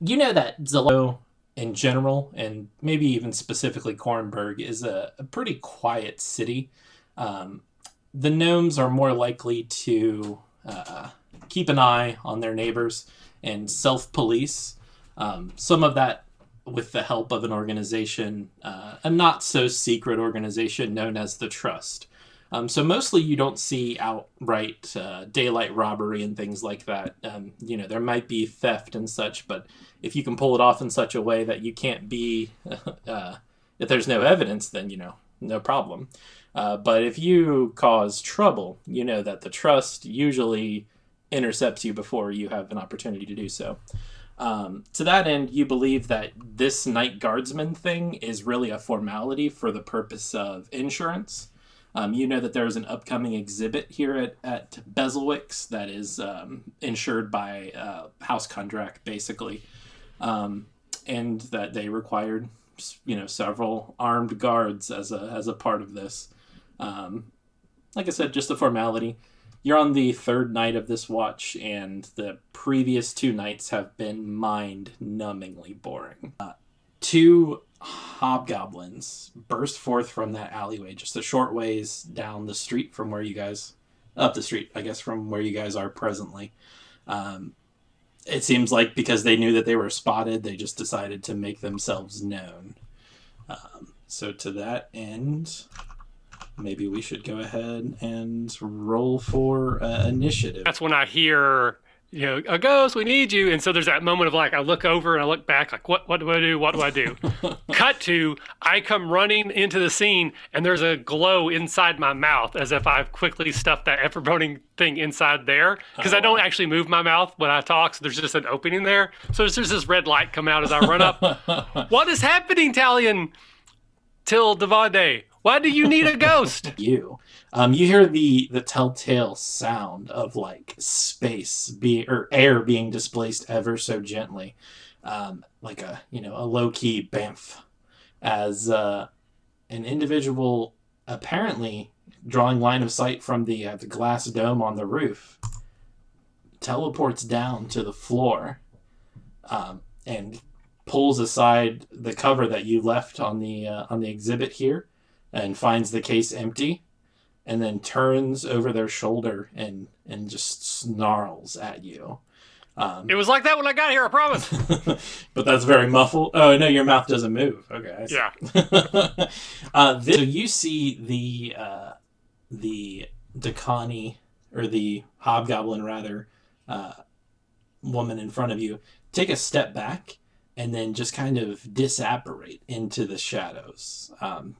You know that Zillow in general, and maybe even specifically Korranberg, is a pretty quiet city. Um, the gnomes are more likely to keep an eye on their neighbors and self police. Some of that with the help of an organization, a not so secret organization known as the Trust. So mostly you don't see outright daylight robbery and things like that. There might be theft and such, but if you can pull it off in such a way that you can't be, if there's no evidence, then no problem. But if you cause trouble, you know that the trust usually intercepts you before you have an opportunity to do so. To that end, you believe that this night guardsman thing is really a formality for the purpose of insurance. You know that there's an upcoming exhibit here at Bezelwick's that is insured by House Kundrak, basically, and that they required, several armed guards as a part of this. Like I said, just a formality. You're on the third night of this watch, and the previous two nights have been mind-numbingly boring. Two hobgoblins burst forth from that alleyway just a short ways down the street from where you guys, up the street, I guess, from where you guys are presently. It seems like because they knew that they were spotted, they just decided to make themselves known. So to that end, maybe we should go ahead and roll for initiative. That's when I hear, a ghost, we need you. And so there's that moment of like, I look over and I look back, like, what do I do? What do I do? Cut to, I come running into the scene and there's a glow inside my mouth as if I've quickly stuffed that effer-burning thing inside there. Because I don't actually move my mouth when I talk, so there's just an opening there. So there's this red light come out as I run up. What is happening, Talion? Till Devade. Why do you need a ghost? You hear the telltale sound of like space or air being displaced ever so gently, like a low key bamf, as an individual apparently drawing line of sight from the glass dome on the roof teleports down to the floor, and pulls aside the cover that you left on the exhibit here, and finds the case empty, and then turns over their shoulder and just snarls at you. It was like that when I got here, I promise. But that's very muffled. Oh, no, your mouth doesn't move. Okay, I see. Yeah. So you see the Dakani, or the hobgoblin rather, woman in front of you take a step back and then just kind of disapparate into the shadows,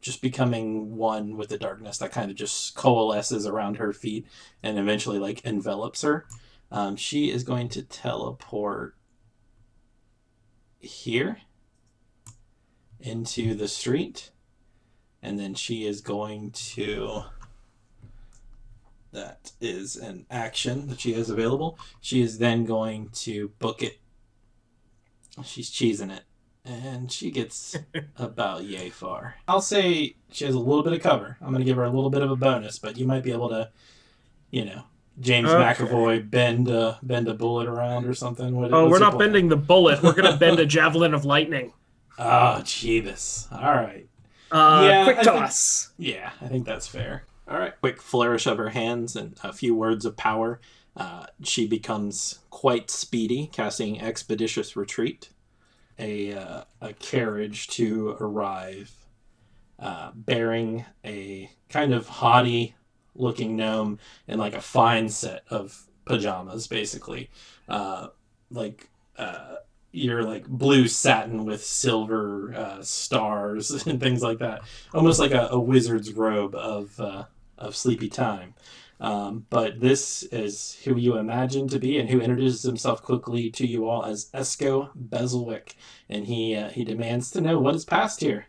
just becoming one with the darkness that kind of just coalesces around her feet and eventually like envelops her. She is going to teleport here into the street, and then she is going to... That is an action that she has available. She is then going to book it. She's cheesing it, and she gets about yay far. I'll say she has a little bit of cover. I'm going to give her a little bit of a bonus, but you might be able to, James McAvoy bend a bullet around or something. We're not bending the bullet. We're going to bend a javelin of lightning. Oh, Jeebus. All right. Quick toss. I think that's fair. All right. Quick flourish of her hands and a few words of power. She becomes quite speedy, casting Expeditious Retreat, a carriage to arrive, bearing a kind of haughty-looking gnome in like a fine set of pajamas, basically, your like blue satin with silver stars and things like that, almost like a wizard's robe of sleepy time. But this is who you imagine to be, and who introduces himself quickly to you all as Esco Bezelwick, and he demands to know what has passed here.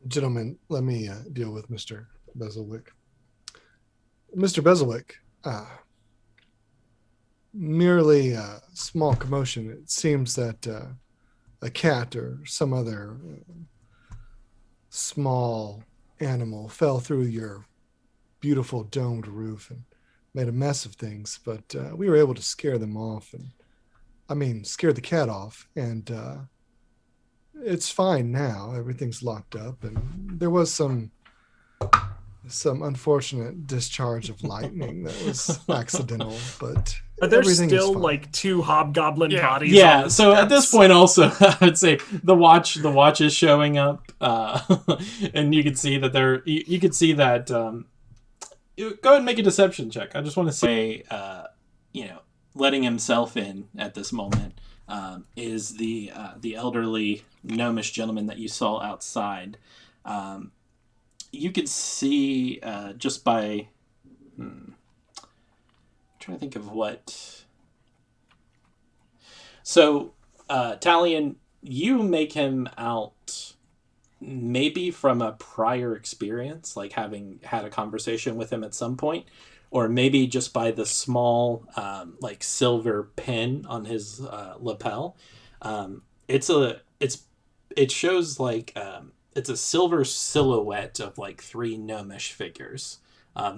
Gentlemen, let me deal with Mr. Bezelwick. Mr. Bezelwick, merely a small commotion. It seems that a cat or some other small animal fell through your beautiful domed roof and made a mess of things, but we were able to scare them off, and scared the cat off, and it's fine now. Everything's locked up, and there was some unfortunate discharge of lightning that was accidental, but Are there everything is still fine. like 2 hobgoblin bodies? Yeah, on the so at this steps? point also, I would say the watch is showing up, and you can see that you can see that, go ahead and make a deception check. I just want to say, letting himself in at this moment, is the elderly gnomish gentleman that you saw outside. You could see, just by, I'm trying to think of what. So, Talion, you make him out maybe from a prior experience, like having had a conversation with him at some point, or maybe just by the small, like silver pin on his lapel. It shows like, it's a silver silhouette of like 3 gnomish figures,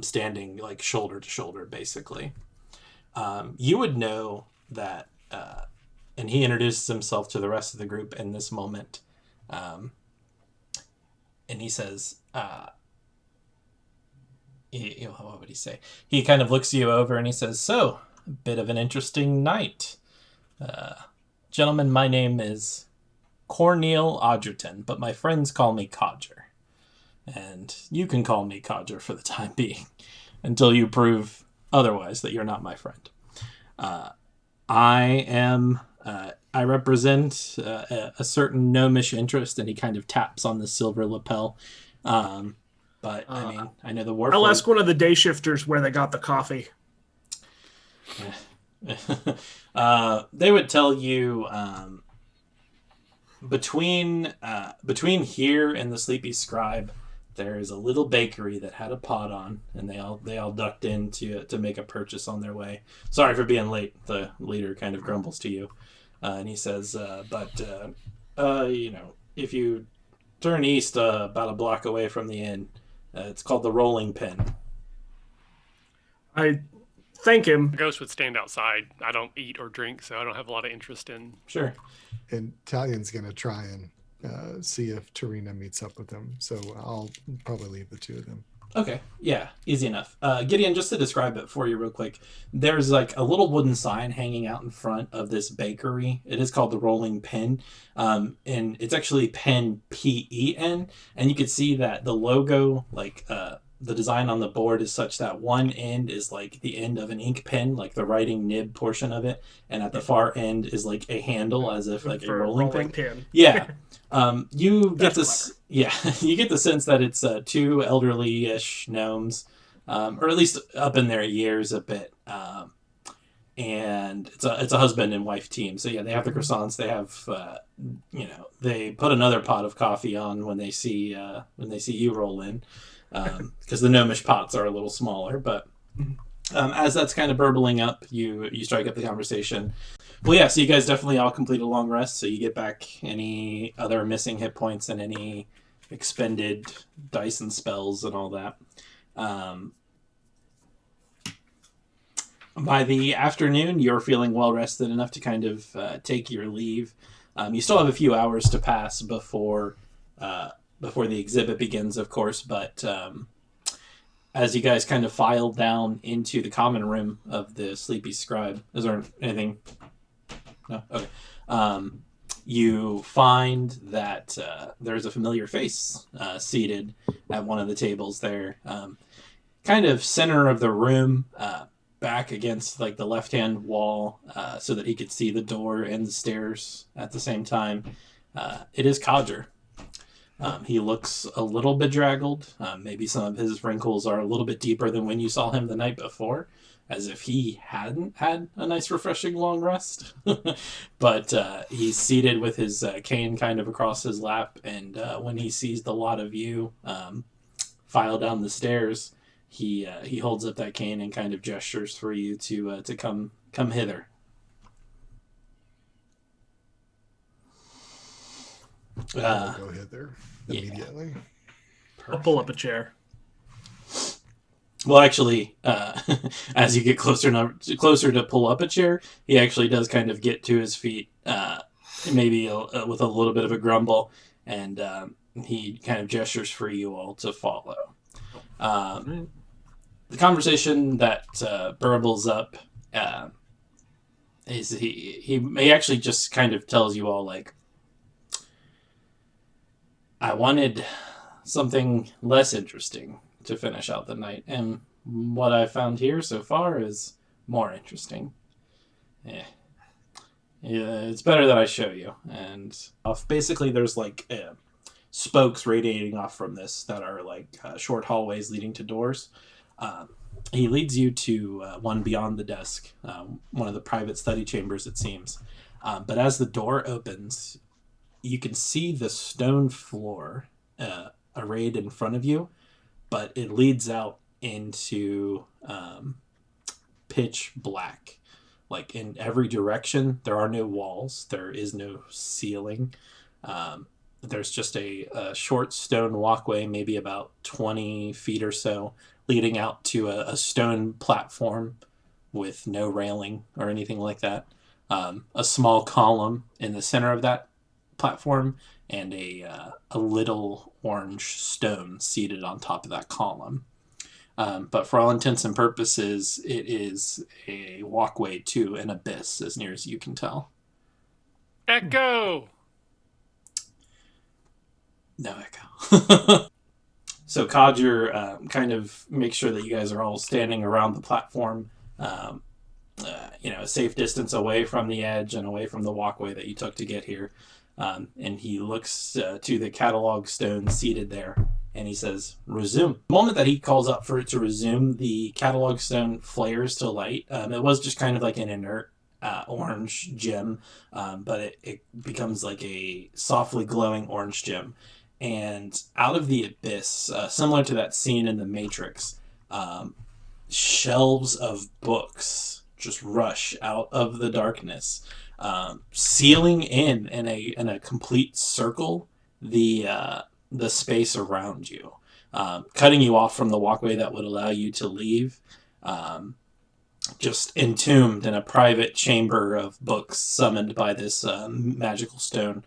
standing like shoulder to shoulder, basically. You would know that, and he introduces himself to the rest of the group in this moment. And he says, what would he say? He kind of looks you over and he says, so, a bit of an interesting night. Gentlemen, my name is Cornel Odgerton, but my friends call me Codger. And you can call me Codger for the time being, until you prove otherwise that you're not my friend. I represent a certain gnomish interest, and he kind of taps on the silver lapel. But I know the war. I'll ask one of the day shifters where they got the coffee. They would tell you, between here and the Sleepy Scribe, there is a little bakery that had a pot on, and they all ducked in to make a purchase on their way. Sorry for being late. The leader kind of grumbles to you, and he says, if you turn east about a block away from the inn, it's called the Rolling Pin. I thank him. Ghost would stand outside. I don't eat or drink, so I don't have a lot of interest in. Sure. And Talion's going to try and see if Tarina meets up with them. So I'll probably leave the 2 of them. Okay, yeah, easy enough. Gideon, just to describe it for you real quick, there's like a little wooden sign hanging out in front of this bakery. It is called the Rolling Pin, and it's actually Pen, P-E-N, and you can see that the logo, like the design on the board is such that one end is like the end of an ink pen, like the writing nib portion of it, and at the far end is like a handle, as if like a rolling pin. Yeah. You get this. Clever. Yeah, you get the sense that it's 2 elderly-ish gnomes, or at least up in their years a bit, and it's a husband and wife team. So yeah, they have the croissants. They have, they put another pot of coffee on when they see you roll in, because the gnomish pots are a little smaller. But as that's kind of burbling up, you strike up the conversation. Well, yeah, so you guys definitely all complete a long rest, so you get back any other missing hit points and any expended dice and spells and all that. By the afternoon, you're feeling well rested enough to kind of take your leave. You still have a few hours to pass before the exhibit begins, of course, but as you guys kind of file down into the common room of the Sleepy Scribe, is there anything? No? Okay. You find that there's a familiar face seated at one of the tables there, kind of center of the room, back against like the left-hand wall, so that he could see the door and the stairs at the same time. It is Codger. He looks a little bedraggled. Maybe some of his wrinkles are a little bit deeper than when you saw him the night before, as if he hadn't had a nice, refreshing long rest. But he's seated with his cane kind of across his lap, and when he sees the lot of you file down the stairs, he holds up that cane and kind of gestures for you to come hither. I'll go hither immediately. I'll pull up a chair. Well, actually, as you get closer to pull up a chair, he actually does kind of get to his feet, maybe with a little bit of a grumble, and he kind of gestures for you all to follow. The conversation that burbles up is he actually just kind of tells you all, like, I wanted something less interesting to finish out the night, and what I found here so far is more interesting. Yeah, it's better that I show you. And basically, there's like spokes radiating off from this that are like short hallways leading to doors. He leads you to one beyond the desk, one of the private study chambers, it seems. But as the door opens, you can see the stone floor arrayed in front of you, but it leads out into pitch black. Like in every direction, there are no walls. There is no ceiling. There's just a short stone walkway, maybe about 20 feet or so, leading out to a stone platform with no railing or anything like that. A small column in the center of that platform, and a little orange stone seated on top of that column. But for all intents and purposes, it is a walkway to an abyss, as near as you can tell. Echo! No echo. So Codger kind of makes sure that you guys are all standing around the platform, a safe distance away from the edge and away from the walkway that you took to get here. And he looks to the catalog stone seated there, and he says, resume. The moment that he calls up for it to resume, the catalog stone flares to light. It was just kind of like an inert orange gem, but it becomes like a softly glowing orange gem. And out of the abyss, similar to that scene in The Matrix, shelves of books just rush out of the darkness, sealing in a complete circle the space around you, cutting you off from the walkway that would allow you to leave, just entombed in a private chamber of books summoned by this magical stone.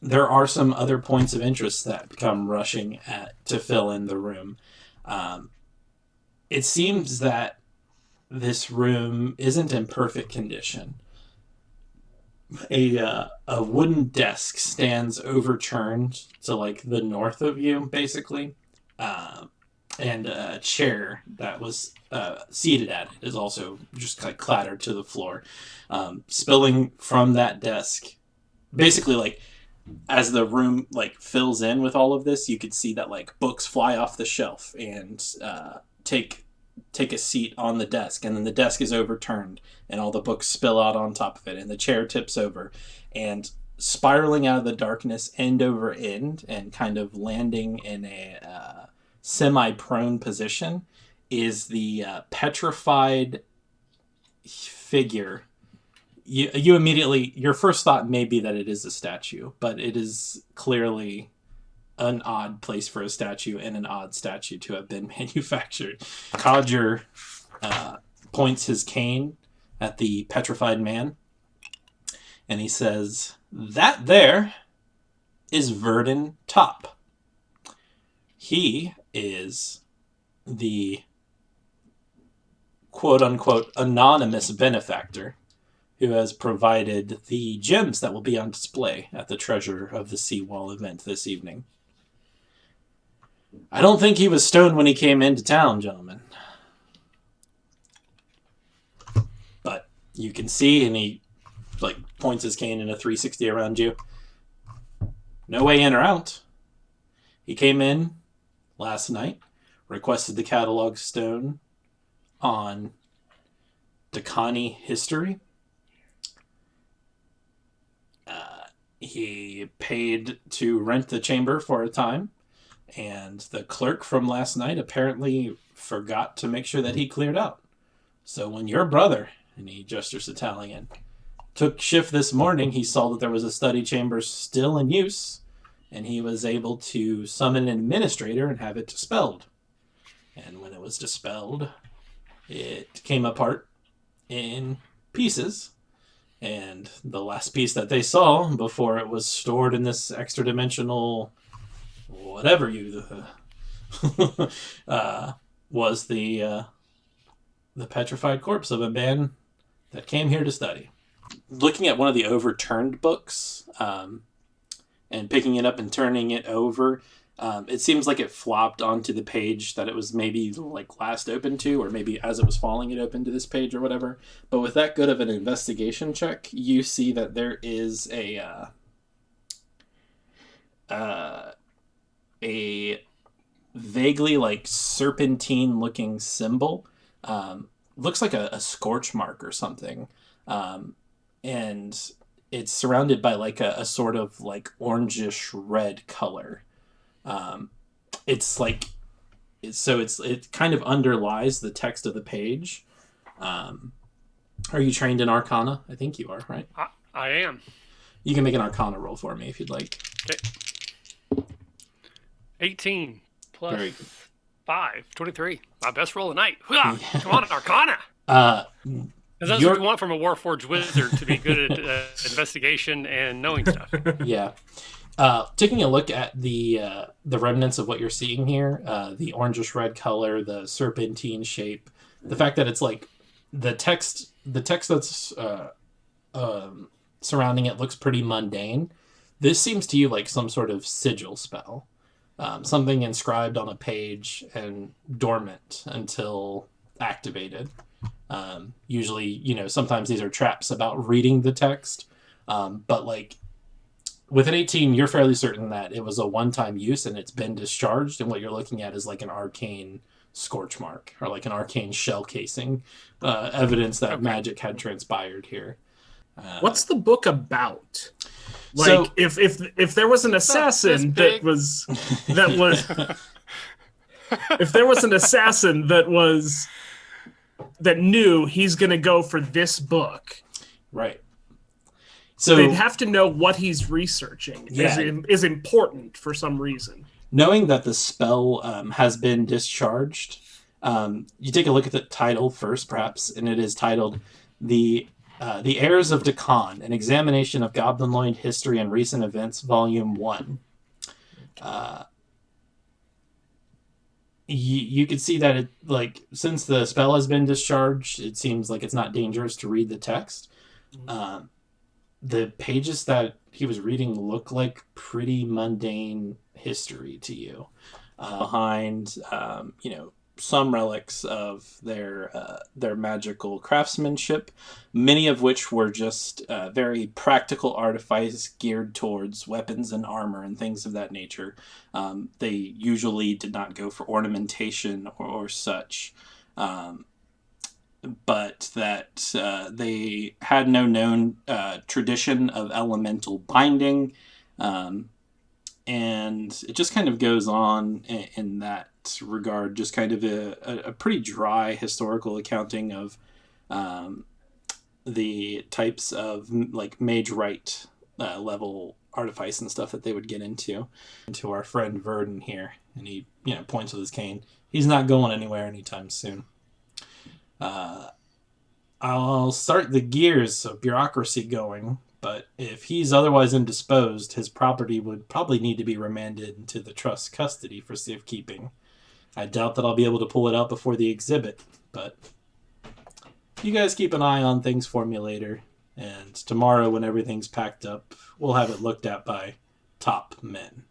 There are some other points of interest that come rushing to fill in the room. It seems that this room isn't in perfect condition. A wooden desk stands overturned to like the north of you, basically, and a chair that was seated at it is also just like clattered to the floor, spilling from that desk. Basically, like as the room like fills in with all of this, you could see that like books fly off the shelf and take a seat on the desk, and then the desk is overturned and all the books spill out on top of it, and the chair tips over, and spiraling out of the darkness end over end and kind of landing in a semi-prone position is the petrified figure. You immediately, your first thought may be that it is a statue, but it is clearly an odd place for a statue and an odd statue to have been manufactured. Codger points his cane at the petrified man, and he says, that there is Verdun Top. He is the quote-unquote anonymous benefactor who has provided the gems that will be on display at the Treasure of the Seawall event this evening. I don't think he was stoned when he came into town, gentlemen. But you can see, and he like points his cane in a 360 around you. No way in or out. He came in last night, requested the catalog stone on Dakani history. He paid to rent the chamber for a time, and the clerk from last night apparently forgot to make sure that he cleared out. So when your brother, and he gestures to Talion, took shift this morning, he saw that there was a study chamber still in use, and he was able to summon an administrator and have it dispelled. And when it was dispelled, it came apart in pieces. And the last piece that they saw before it was stored in this extra dimensional whatever you was the petrified corpse of a man that came here to study. Looking at one of the overturned books and picking it up and turning it over, it seems like it flopped onto the page that it was maybe like last opened to, or maybe as it was falling it opened to this page or whatever. But with that good of an investigation check, you see that there is a vaguely like serpentine looking symbol. Looks like a scorch mark or something. And it's surrounded by like a sort of like orangish red color. It kind of underlies the text of the page. Are you trained in Arcana? I think you are, right? I am. You can make an Arcana roll for me if you'd like. Okay. 18 plus Very good. 5, 23. My best roll of the night. Come on, Arcana. Because that's what you want from a Warforged wizard, to be good at investigation and knowing stuff. Yeah. Taking a look at the remnants of what you're seeing here, the orangish red color, the serpentine shape, the fact that it's like the text that's surrounding it looks pretty mundane. This seems to you like some sort of sigil spell, something inscribed on a page and dormant until activated. Usually, sometimes these are traps about reading the text, but like with an 18, you're fairly certain that it was a one-time use and it's been discharged, and what you're looking at is like an arcane scorch mark or like an arcane shell casing, evidence that magic had transpired here. What's the book about? Like, So- if there was an assassin that was if there was an assassin that knew he's going to go for this book, Right. So they'd have to know what he's researching is important for some reason. knowing that the spell has been discharged, you take a look at the title first, perhaps, and it is titled The Heirs of Deccan, An Examination of Goblinloid History and Recent Events, Volume 1. You can see that since the spell has been discharged, it seems like it's not dangerous to read the text. The pages that he was reading look like pretty mundane history to you. Behind, some relics of their magical craftsmanship, many of which were just very practical artifice geared towards weapons and armor and things of that nature. They usually did not go for ornamentation or such, but that they had no known tradition of elemental binding, and it just kind of goes on in that regard, just kind of a pretty dry historical accounting of the types of like mage right level artifice and stuff that they would get into. To our friend Verdon here, and he points with his cane. He's not going anywhere anytime soon. I'll start the gears of bureaucracy going, but if he's otherwise indisposed, his property would probably need to be remanded into the trust's custody for safekeeping. I doubt that I'll be able to pull it out before the exhibit, but you guys keep an eye on things for me later, and tomorrow when everything's packed up, we'll have it looked at by top men.